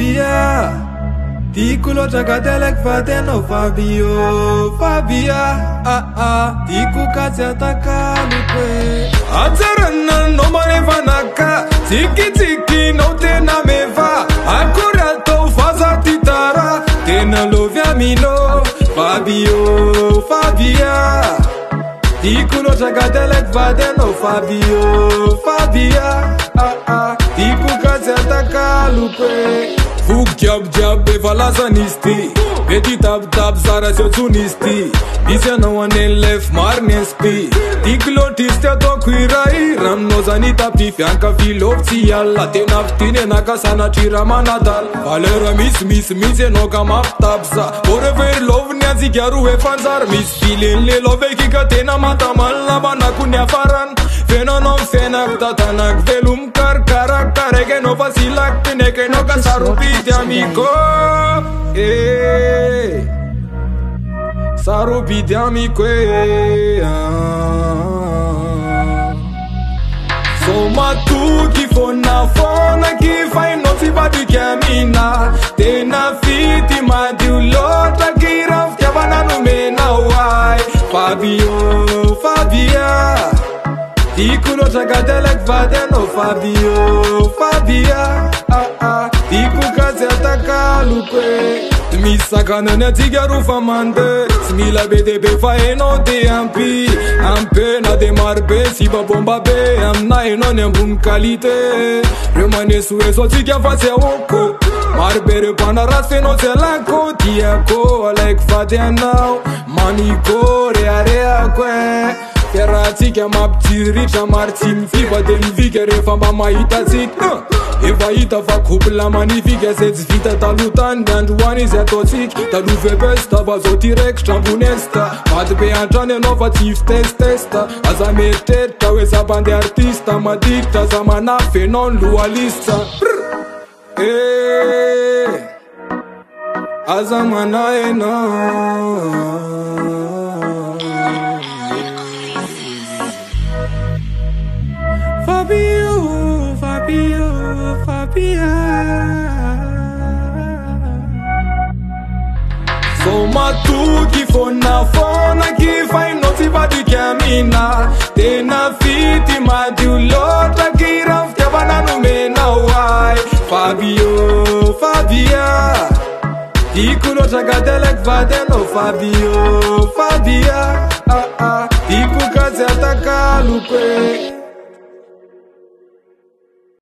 Fabia, tiku lo chakadelek fate no Fabia, tiku katsataka lukwe. Atsarana no manevanaka, tiki no tena meva. Akura to faza titara, tena lovia milo. Fabia, tiku lo chakadelek fate no Fabia, tiku katsataka lukwe. Fug jab beva lazanisti, beti tab zara zonisti. Bisya no one left marnespi. Tiklo tiste to kuirai, ram no zanita pifianka filovti alla. Tenaftine nakasana chira manadal. Valera miss no kama tabsa. Forever love nyazi gyaru e fanzar. Miss feeling le love kika tena matamal la bana kunya faran. Fenonom fenak tatanak velum karak karege no fasilak tineke no kasarupi amico, sarupi amico. So ma tu ki fona ki fai no si badi camina. Tena fiti ma diulota ki raf ya bana no mena wai. Fabia, tiku lo chakadelek fate no Fabia, tiku katsataka lukwe. Misaka nene tigaru famande, smila BDB fae no te ampe na de marbe si ba bomba be amna eno ne bun kalite. Remane suwe so tiga face oko, marbe re pana rasfe no se lako tiako like fate now, maniko rea kwe. Kerati che mapti richa martin fiba del vigere fa mama itazik. Eva ita fa kubla magnifique sets vita talutan and one is a toxic. Taluve besta vazotirek chambunesta. Mad be anjane novatif testa. As a meteta we sabande artista. Madicta zamana fenon lualista. Azamana eno. Fabia. So ma tu ki fona ki fai no si badi camina. Tena fiti ma diulota ki raf ya bana no mena wai. Fabia, tiku lo chakadelek fate no Fabia, tiku katsataka lukwe.